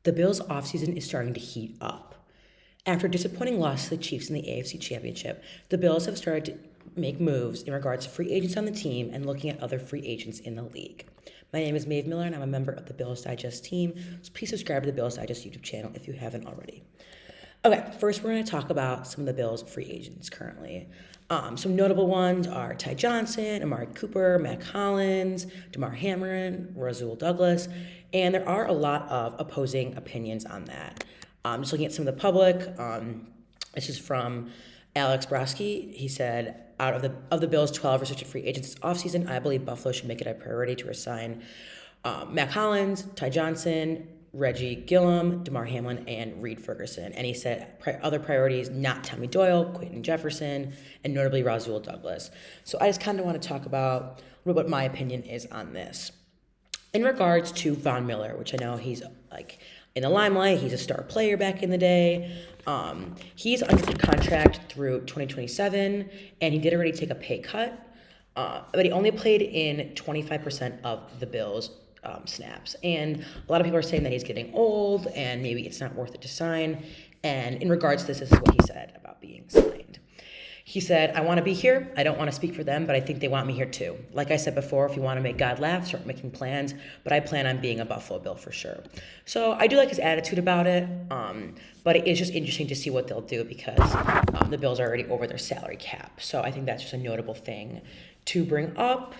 The Bills' offseason is starting to heat up. After a disappointing loss to the Chiefs in the AFC Championship, the Bills have started to make moves in regards to free agents on the team and looking at other free agents in the league. My name is Maeve Miller, and I'm a member of the Bills Digest team, so please subscribe to the Bills Digest YouTube channel if you haven't already. Okay, first we're going to talk about some of the Bills' free agents currently. Some notable ones are Ty Johnson, Amari Cooper, Mac Hollins, Damar Hamlin, Rasul Douglas, and there are a lot of opposing opinions on that. Just looking at some of the public, this is from Alex Broski. He said, out of the Bills' 12 restricted free agents this offseason, I believe Buffalo should make it a priority to resign Mac Hollins, Ty Johnson, Reggie Gillum, Damar Hamlin, and Reed Ferguson. And he said other priorities, not Tommy Doyle, Quentin Jefferson, and notably Rasul Douglas. So I just kind of want to talk about what my opinion is on this. In regards to Von Miller, which I know he's like in the limelight, he's a star player back in the day. He's under contract through 2027, and he did already take a pay cut, but he only played in 25% of the Bills' snaps. And a lot of people are saying that he's getting old and maybe it's not worth it to sign. And in regards to this is what he said about being signed. He said, I want to be here. I don't want to speak for them, but I think they want me here too. Like I said before, if you want to make God laugh, start making plans. But I plan on being a Buffalo Bill for sure. So I do like his attitude about it. But it is just interesting to see what they'll do because the Bills are already over their salary cap. So I think that's just a notable thing to bring up.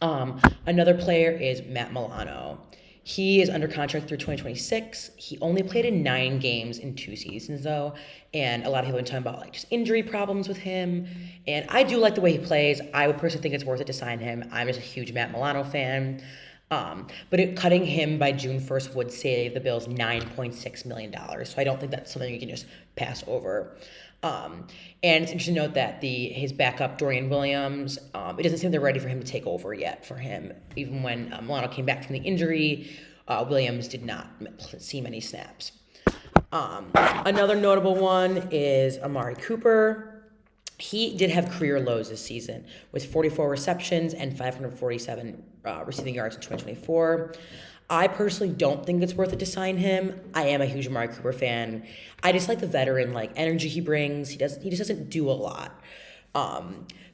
Another player is Matt Milano. He is under contract through 2026. He only played in 9 games in 2 seasons, though, and a lot of people have been talking about like just injury problems with him. And I do like the way he plays. I would personally think it's worth it to sign him. I'm just a huge Matt Milano fan. But cutting him by June 1st would save the Bills $9.6 million. So I don't think that's something you can just pass over. And it's interesting to note that his backup, Dorian Williams, it doesn't seem they're ready for him to take over yet for him. Even when Milano came back from the injury, Williams did not see many snaps. Another notable one is Amari Cooper. He did have career lows this season with 44 receptions and 547 receiving yards in 2024. I personally don't think it's worth it to sign him. I am a huge Amari Cooper fan. I just like the veteran energy he brings. He just doesn't do a lot.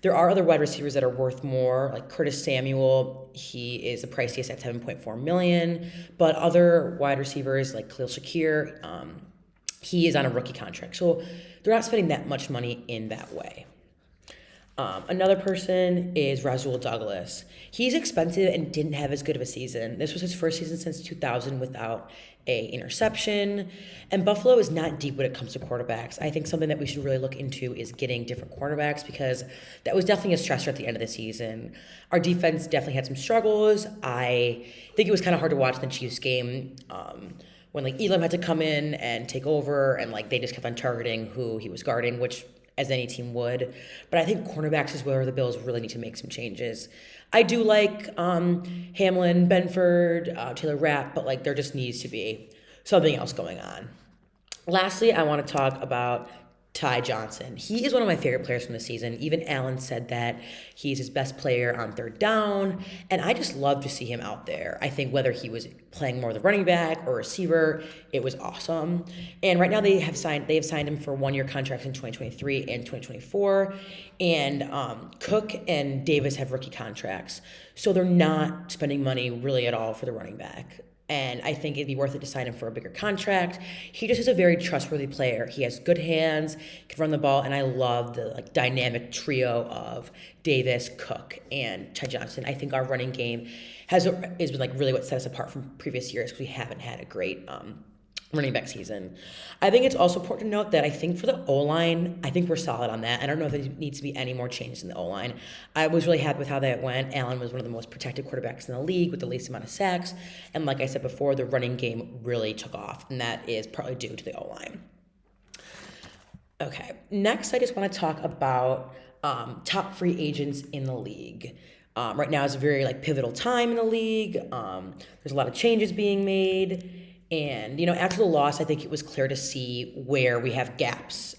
There are other wide receivers that are worth more, like Curtis Samuel. He is the priciest at $7.4 million. But other wide receivers like Khalil Shakir, he is on a rookie contract. So they're not spending that much money in that way. Another person is Rasul Douglas. He's expensive and didn't have as good of a season. This was his first season since 2000 without a interception. And Buffalo is not deep when it comes to quarterbacks. I think something that we should really look into is getting different quarterbacks because that was definitely a stressor at the end of the season. Our defense definitely had some struggles. I think it was kind of hard to watch the Chiefs game when Elam had to come in and take over and they just kept on targeting who he was guarding, which as any team would. But I think cornerbacks is where the Bills really need to make some changes. I do like Hamlin, Benford, Taylor Rapp, but there just needs to be something else going on. Lastly, I want to talk about Ty Johnson. He is one of my favorite players from the season. Even Allen said that he's his best player on third down, and I just love to see him out there. I think whether he was playing more of the running back or receiver, it was awesome. And right now they have signed him for 1-year contracts in 2023 and 2024, and Cook and Davis have rookie contracts, so they're not spending money really at all for the running back. And I think it'd be worth it to sign him for a bigger contract. He just is a very trustworthy player. He has good hands, can run the ball, and I love the dynamic trio of Davis, Cook, and Ty Johnson. I think our running game has been really what set us apart from previous years because we haven't had a great running back season. I think it's also important to note that I think for the O-line, I think we're solid on that. I don't know if there needs to be any more changes in the O-line. I was really happy with how that went. Allen was one of the most protected quarterbacks in the league with the least amount of sacks. And like I said before, the running game really took off, and that is partly due to the O-line. Okay, next I just want to talk about top free agents in the league. Right now is a very pivotal time in the league. There's a lot of changes being made. And, after the loss, I think it was clear to see where we have gaps.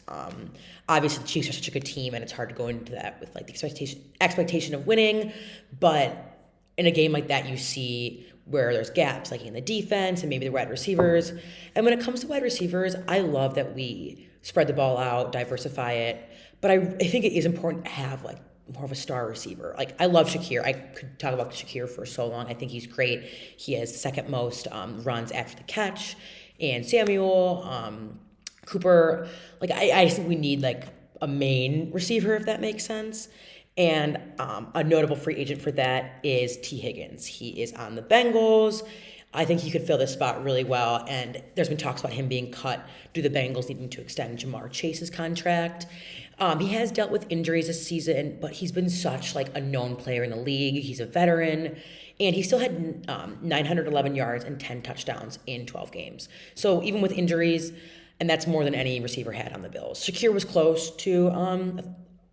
Obviously, the Chiefs are such a good team, and it's hard to go into that with the expectation of winning. But in a game like that, you see where there's gaps like in the defense and maybe the wide receivers. And when it comes to wide receivers, I love that we spread the ball out, diversify it. But I think it is important to have like more of a star receiver. Like I love Shakir. I could talk about Shakir for so long. I think he's great. He has the second most runs after the catch. And Samuel, Cooper. Like I think we need like a main receiver, if that makes sense. And a notable free agent for that is T. Higgins. He is on the Bengals. I think he could fill this spot really well. And there's been talks about him being cut due to the Bengals needing to extend Jamar Chase's contract. He has dealt with injuries this season, but he's been such like a known player in the league. He's a veteran. And he still had 911 yards and 10 touchdowns in 12 games. So even with injuries, and that's more than any receiver had on the Bills. Shakir was close to,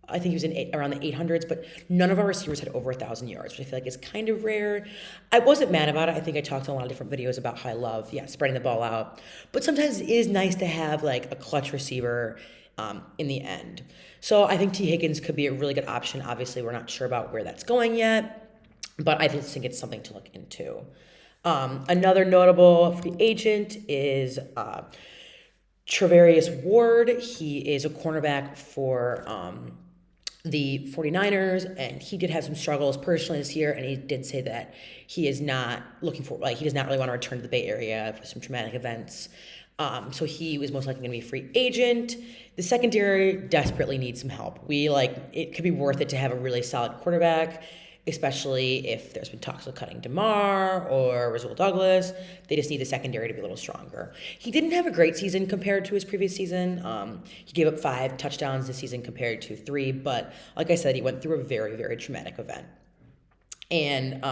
I think he was around the 800s, but none of our receivers had over 1,000 yards, which I feel like is kind of rare. I wasn't mad about it. I think I talked in a lot of different videos about how I love, spreading the ball out. But sometimes it is nice to have like a clutch receiver in the end. So I think T. Higgins could be a really good option. Obviously, we're not sure about where that's going yet, but I just think it's something to look into. Another notable free agent is Travarius Ward. He is a cornerback for the 49ers, and he did have some struggles personally this year, and he did say that he is not looking for, like, he does not really want to return to the Bay Area for some traumatic events. So he was most likely going to be a free agent. The secondary desperately needs some help. It could be worth it to have a really solid quarterback, especially if there's been talks of cutting DeMar or Rasul Douglas. They just need the secondary to be a little stronger. He didn't have a great season compared to his previous season. He gave up 5 touchdowns this season compared to 3, but like I said, he went through a very, very traumatic event. And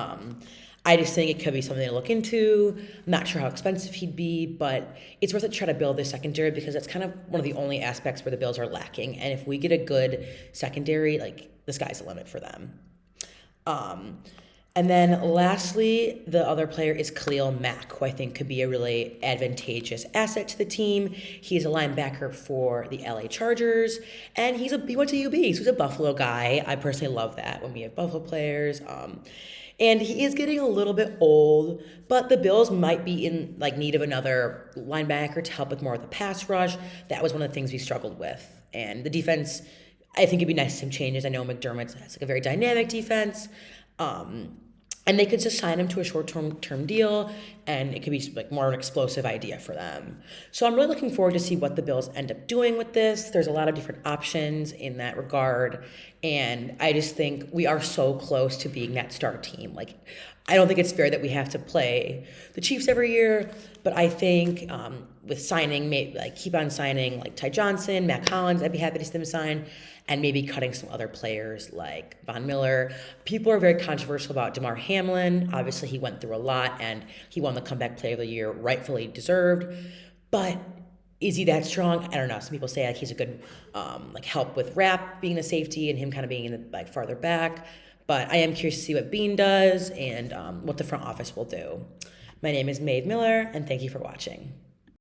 I just think it could be something to look into. I'm not sure how expensive he'd be, but it's worth it to try to build this secondary because that's kind of one of the only aspects where the Bills are lacking. And if we get a good secondary, like, the sky's the limit for them. And then lastly, the other player is Khalil Mack, who I think could be a really advantageous asset to the team. He's a linebacker for the LA Chargers, and he went to UB, so he's a Buffalo guy. I personally love that when we have Buffalo players. And he is getting a little bit old, but the Bills might be in need of another linebacker to help with more of the pass rush. That was one of the things we struggled with. And the defense, I think it'd be nice to some changes. I know McDermott has a very dynamic defense. And they could just sign him to a short-term deal, and it could be more of an explosive idea for them. So I'm really looking forward to see what the Bills end up doing with this. There's a lot of different options in that regard, and I just think we are so close to being that star team. I don't think it's fair that we have to play the Chiefs every year, but I think with signing, keep on signing Ty Johnson, Matt Collins, I'd be happy to see them sign, and maybe cutting some other players like Von Miller. People are very controversial about Damar Hamlin. Obviously, he went through a lot, and he won the Comeback Player of the Year, rightfully deserved. But is he that strong? I don't know. Some people say he's a good help with Rapp being the safety and him kind of being in the farther back. But I am curious to see what Beane does and what the front office will do. My name is Maeve Miller, and thank you for watching.